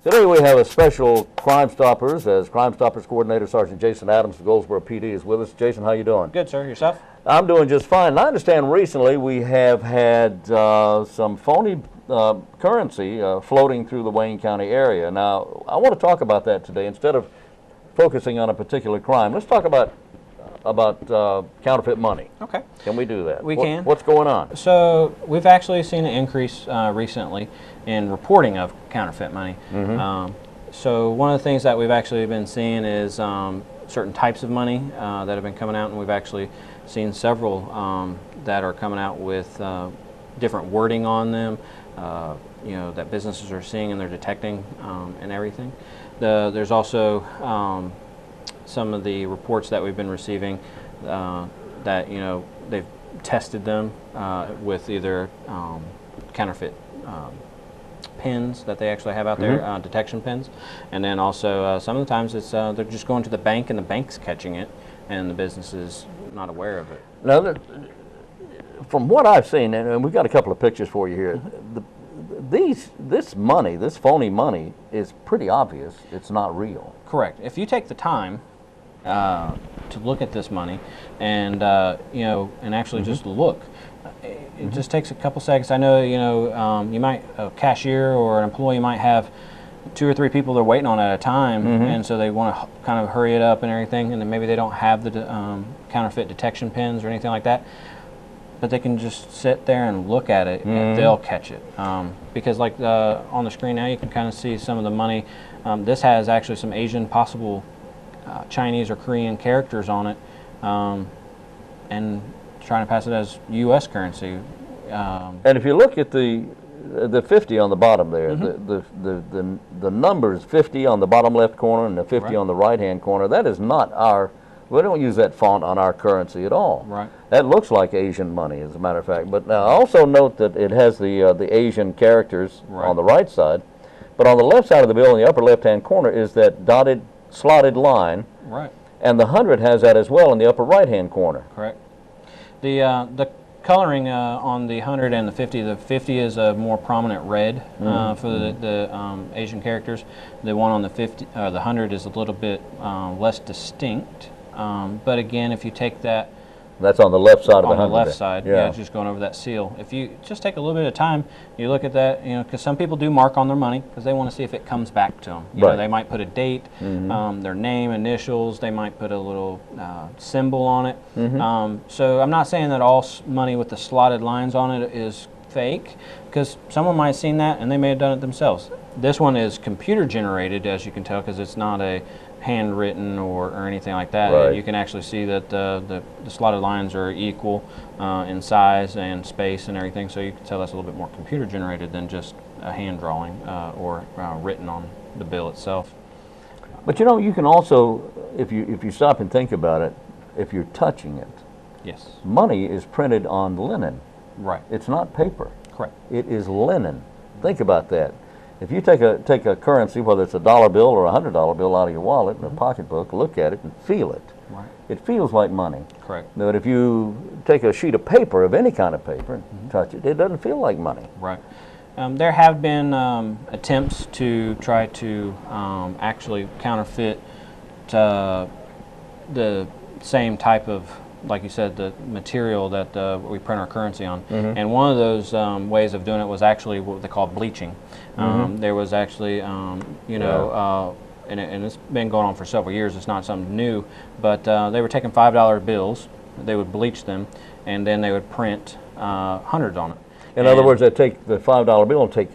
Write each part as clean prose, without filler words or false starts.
Today we have a special Crime Stoppers, as Crime Stoppers Coordinator Sergeant Jason Adams of Goldsboro PD is with us. Jason, how you doing? Good, sir. Yourself? I'm doing just fine. And I understand recently we have had some phony currency floating through the Wayne County area. Now, I want to talk about that today. Instead of focusing on a particular crime, let's talk about counterfeit money. Okay. Can we do that? We can. What's going on? So we've actually seen an increase recently in reporting of counterfeit money. So one of the things that we've actually been seeing is certain types of money that have been coming out, and we've actually seen several that are coming out with different wording on them, you know, that businesses are seeing and they're detecting and everything. There's also some of the reports that we've been receiving that, you know, they've tested them with either counterfeit pins that they actually have out there, detection pins, and then also some of the times it's they're just going to the bank and the bank's catching it and the business is not aware of it. Now, from what I've seen, and we've got a couple of pictures for you here, this money, this phony money, is pretty obvious it's not real. Correct. If you take the time to look at this money and you know, and actually just look, it just takes a couple seconds. I know, you know, you might, a cashier or an employee might have 2 or 3 people they're waiting on at a time, and so they want to kind of hurry it up and everything, and then maybe they don't have the counterfeit detection pins or anything like that, but they can just sit there and look at it and they'll catch it. Because like on the screen now you can kind of see some of the money. This has actually some Asian, possible Chinese or Korean characters on it, and trying to pass it as U.S. currency. And if you look at the 50 on the bottom there, the numbers 50 on the bottom left corner and the 50 on the right hand corner, that is not our, we don't use that font on our currency at all. Right. That looks like Asian money, as a matter of fact. But now also note that it has the Asian characters on the right side, but on the left side of the bill in the upper left hand corner is that dotted slotted line. Right. And the 100 has that as well in the upper right hand corner. Correct. The coloring on the 100 and the 50 is a more prominent red for the Asian characters. The one on the 100 is a little bit less distinct. But again, if you take that, that's on the left side of the 100. On the left side, yeah, just going over that seal. If you just take a little bit of time, you look at that, you know, because some people do mark on their money because they want to see if it comes back to them. You know, they might put a date, their name, initials. They might put a little symbol on it. So I'm not saying that all money with the slotted lines on it is fake, because someone might have seen that and they may have done it themselves. This one is computer generated, as you can tell, because it's not a handwritten or anything like that. Right. You can actually see that the slotted lines are equal in size and space and everything, so you can tell that's a little bit more computer generated than just a hand drawing or written on the bill itself. But you know, you can also, if you stop and think about it, if you're touching it, yes, money is printed on linen. Right. It's not paper. Correct. It is linen. Think about that. If you take a currency, whether it's a dollar bill or a $100 bill, out of your wallet in a pocketbook, look at it and feel it. Right. It feels like money. Correct. But if you take a sheet of paper, of any kind of paper, and touch it, it doesn't feel like money. Right. There have been attempts to try to actually counterfeit the same type of, like you said, the material that we print our currency on. And one of those ways of doing it was actually what they call bleaching. There was actually, you know, and it's been going on for several years. It's not something new, but they were taking $5 bills, they would bleach them, and then they would print hundreds on it. In other words, they take the $5 bill and take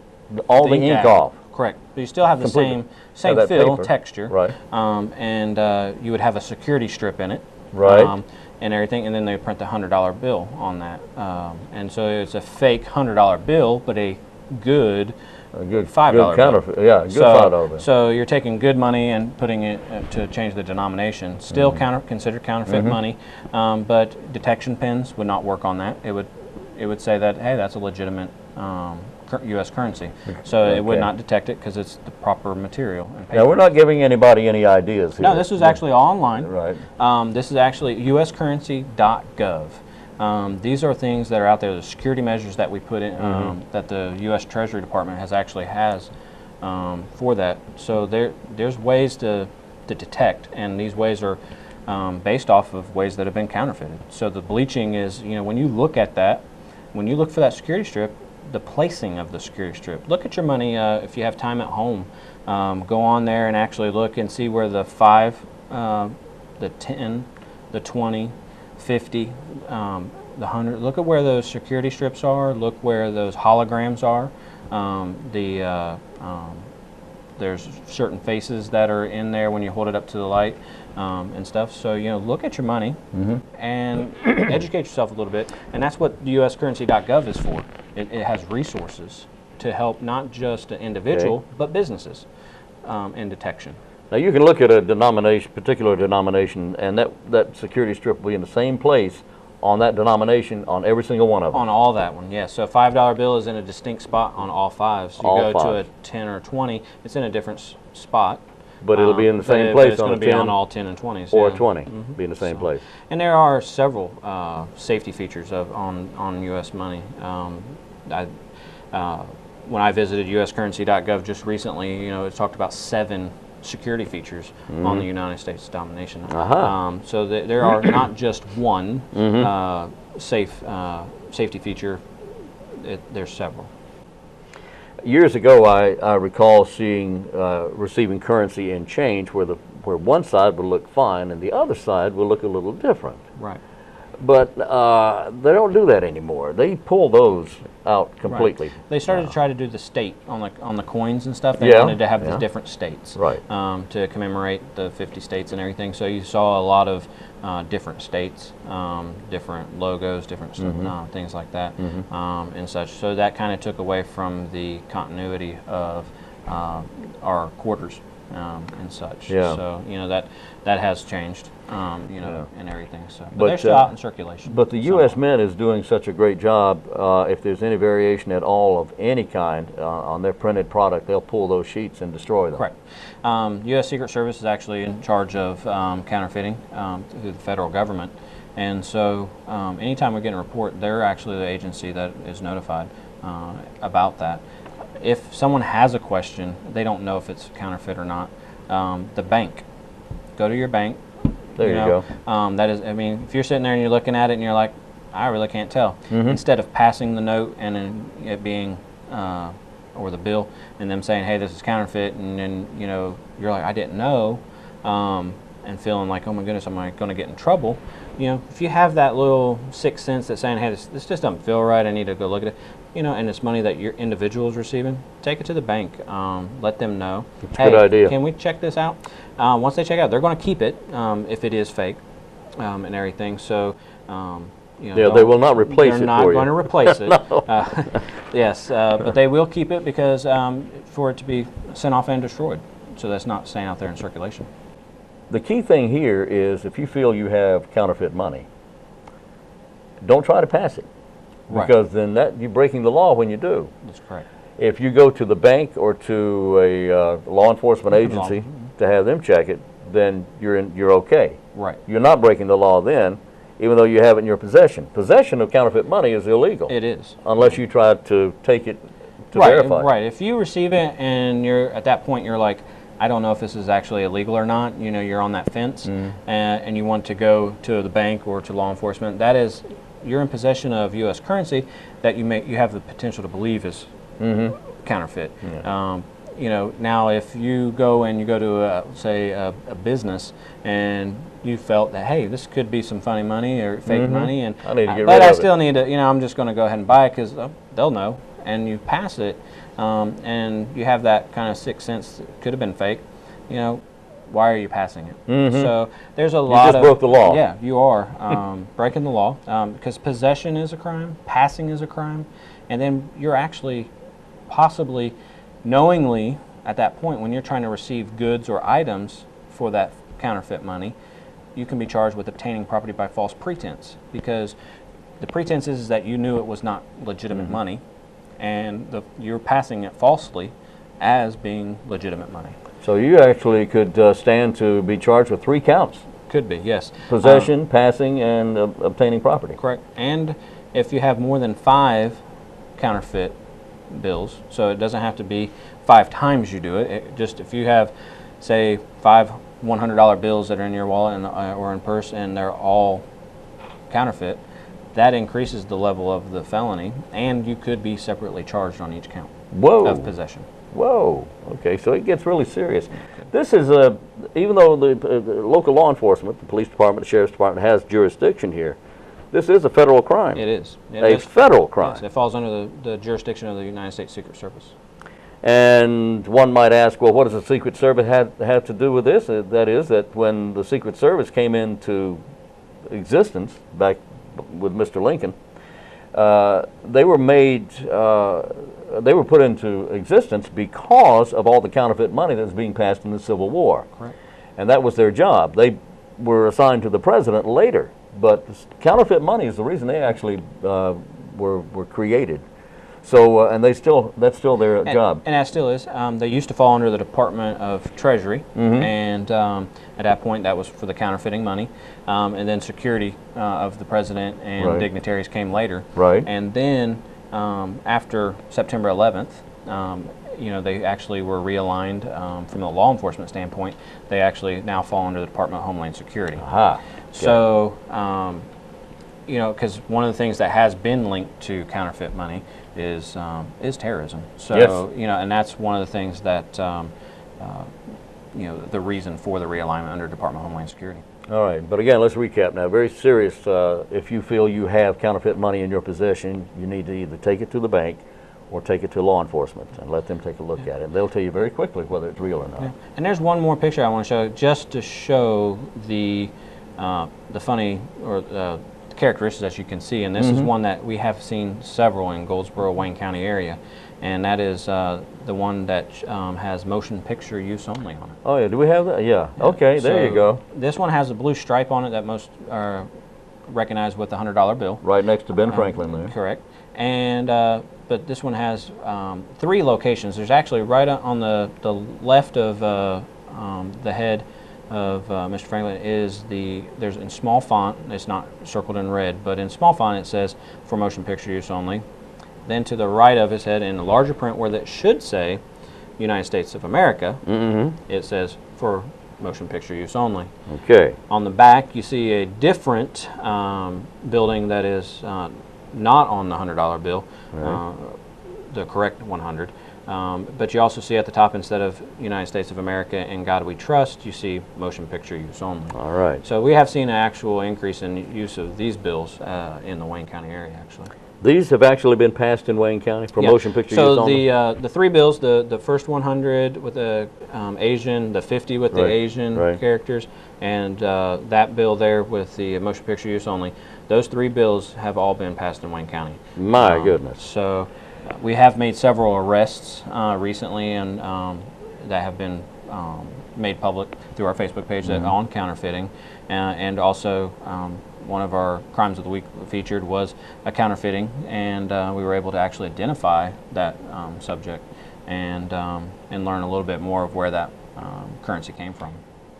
all the ink off. Correct. But you still have the same feel, paper, texture, right? And you would have a security strip in it, right? And everything, and then they print the $100 bill on that, and so it's a fake $100 bill, but a good $5 counterfeit, bill. yeah, good $5 bill. So you're taking good money and putting it to change the denomination. Still considered counterfeit money, but detection pins would not work on that. It would say that, hey, that's a legitimate U.S. currency. So it would not detect it because it's the proper material. Now, we're not giving anybody any ideas here. No, this is actually all online. Right. This is actually uscurrency.gov. These are things that are out there, the security measures that we put in, that the U.S. Treasury Department has for that. So there's ways to detect, and these ways are based off of ways that have been counterfeited. So the bleaching is, when you look at that, when you look for that security strip, the placing of the security strip. Look at your money if you have time at home. Go on there and actually look and see where the 5, the 10, the 20, 50, the 100. Look at where those security strips are. Look where those holograms are. There's certain faces that are in there when you hold it up to the light and stuff. So look at your money and educate yourself a little bit. And that's what the UScurrency.gov is for. It has resources to help not just an individual but businesses in detection. Now you can look at a particular denomination, and that security strip will be in the same place on that denomination on every single one of them. On all that one, yes. So a $5 bill is in a distinct spot on all 5s. So you go to a 10 or 20, it's in a different spot. But it'll be in the same place it's on going to be on all 10 and 20s. Or 20, be in the same place. And there are several safety features on U.S. money. When I visited UScurrency.gov just recently, it talked about 7 security features on the United States denomination. So there are not just one safety feature. There's several. Years ago, I recall receiving currency in change where one side would look fine and the other side would look a little different. Right. But they don't do that anymore. They pull those out completely. Right. They started to try to do the state on the coins and stuff. They wanted to have the different states, to commemorate the 50 states and everything. So you saw a lot of different states, different logos, different things like that, and such. So that kind of took away from the continuity of our quarters and such. So that has changed. And everything. So, but they're still out in circulation. But the U.S. Mint is doing such a great job. If there's any variation at all of any kind on their printed product, they'll pull those sheets and destroy them. Correct. U.S. Secret Service is actually in charge of counterfeiting through the federal government, and so anytime we get a report, they're actually the agency that is notified about that. If someone has a question, they don't know if it's counterfeit or not. The bank, go to your bank. There you go. That is, if you're sitting there and you're looking at it and you're like, I really can't tell. Instead of passing the note and then it being, or the bill, and them saying, hey, this is counterfeit, and then you're like, I didn't know, and feeling like, oh my goodness, am I going to get in trouble? If you have that little sixth sense that's saying, hey, this just doesn't feel right, I need to go look at it, and it's money that your individual is receiving, take it to the bank. Let them know. That's a good idea. Can we check this out? Once they check out, they're going to keep it if it is fake and everything. So, they will not replace it for you. They're not going to replace it. No. Yes, but they will keep it because for it to be sent off and destroyed. So that's not staying out there in circulation. The key thing here is if you feel you have counterfeit money, don't try to pass it. Because then you're breaking the law when you do. That's correct. If you go to the bank or to a law enforcement agency to have them check it, then you're okay. Right. You're not breaking the law then, even though you have it in your possession. Possession of counterfeit money is illegal. It is. Unless you try to take it to verify. Right. If you receive it and you're at that point, you're like, I don't know if this is actually illegal or not. You're on that fence, and you want to go to the bank or to law enforcement. That is, you're in possession of U.S. currency that you have the potential to believe is counterfeit. Now if you go to say a business and you felt that, hey, this could be some funny money or fake money, and I need to get rid of but I it. still need to, I'm just going to go ahead and buy it because they'll know, and you pass it, and you have that kind of sixth sense that could have been fake, why are you passing it? So there's a lot of... You just broke the law. Yeah, you are breaking the law because possession is a crime, passing is a crime, and then you're actually possibly knowingly at that point when you're trying to receive goods or items for that counterfeit money, you can be charged with obtaining property by false pretense because the pretense is that you knew it was not legitimate money, and you're passing it falsely as being legitimate money. So you actually could stand to be charged with 3 counts. Could be, yes. Possession, passing, and obtaining property. Correct. And if you have more than 5 counterfeit bills, so it doesn't have to be 5 times you do it. Just if you have, say, 5 $100 bills that are in your wallet or in purse, and they're all counterfeit, that increases the level of the felony, and you could be separately charged on each count of possession. Whoa. Okay, so it gets really serious. This is even though the local law enforcement, the police department, the sheriff's department has jurisdiction here, this is a federal crime. It is. A federal crime. Yes, it falls under the jurisdiction of the United States Secret Service. And one might ask, well, what does the Secret Service have to do with this? That is, that when the Secret Service came into existence back with Mr. Lincoln, they were put into existence because of all the counterfeit money that was being passed in the Civil War. Correct. And that was their job. They were assigned to the president later, but counterfeit money is the reason they actually were created. So, and that's still their job. And that still is. They used to fall under the Department of Treasury, and at that point that was for the counterfeiting money. And then security of the president and dignitaries came later. Right. And then after September 11th, they actually were realigned from a law enforcement standpoint. They actually now fall under the Department of Homeland Security. Aha. So, because one of the things that has been linked to counterfeit money is terrorism. So, yes. And that's one of the things that, the reason for the realignment under Department of Homeland Security. All right, but again, let's recap now. Very serious. If you feel you have counterfeit money in your possession, you need to either take it to the bank or take it to law enforcement and let them take a look at it. They'll tell you very quickly whether it's real or not. Yeah. And there's one more picture I want to show, just to show the funny or characteristics that you can see. And this is one that we have seen several in Goldsboro-Wayne County area, and that is the one that has motion picture use only on it. Oh yeah, do we have that? Yeah. Okay, there you go. This one has a blue stripe on it that most are recognized with the $100 bill. Right next to Ben Franklin there. Correct. And but this one has 3 locations. There's actually right on the left of the head of Mr. Franklin there's in small font, it's not circled in red, but in small font it says for motion picture use only. Then to the right of his head in the larger print where that should say United States of America, it says for motion picture use only. Okay. On the back you see a different building that is not on the $100 bill, the correct 100. But you also see at the top, instead of United States of America and God We Trust, you see motion picture use only. All right. So we have seen an actual increase in use of these bills in the Wayne County area, actually. These have actually been passed in Wayne County for motion picture use only? So the 3 bills, the first 100 with the Asian, the 50 with the Asian characters, and that bill there with the motion picture use only, those 3 bills have all been passed in Wayne County. My goodness. So we have made several arrests recently, and that have been made public through our Facebook page on counterfeiting, and also one of our crimes of the week featured was a counterfeiting, and we were able to actually identify that subject and learn a little bit more of where that currency came from.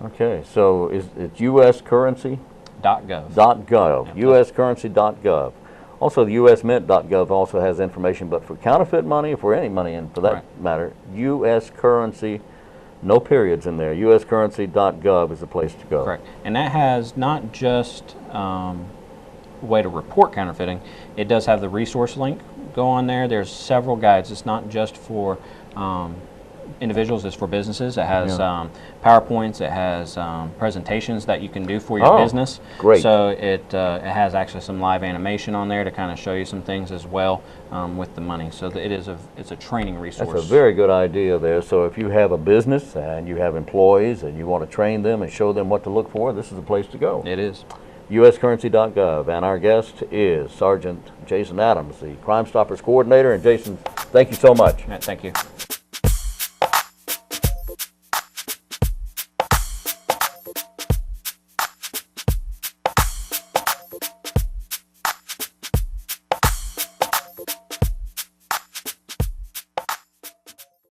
Okay, so it's uscurrency.gov. .gov. uscurrency.gov. Also, the usmint.gov also has information, but for counterfeit money, for any money, and for that matter, U.S. currency, no periods in there. uscurrency.gov is the place to go. Correct. And that has not just a way to report counterfeiting. It does have the resource link go on there. There's several guides. It's not just for individuals, it's for businesses. It has PowerPoints, it has presentations that you can do for your business. Great. So it has actually some live animation on there to kind of show you some things as well with the money. So it's a training resource. That's a very good idea there. So if you have a business and you have employees and you want to train them and show them what to look for, this is the place to go. It is. uscurrency.gov. And our guest is Sergeant Jason Adams, the Crimestoppers Coordinator. And Jason, thank you so much. Thank you.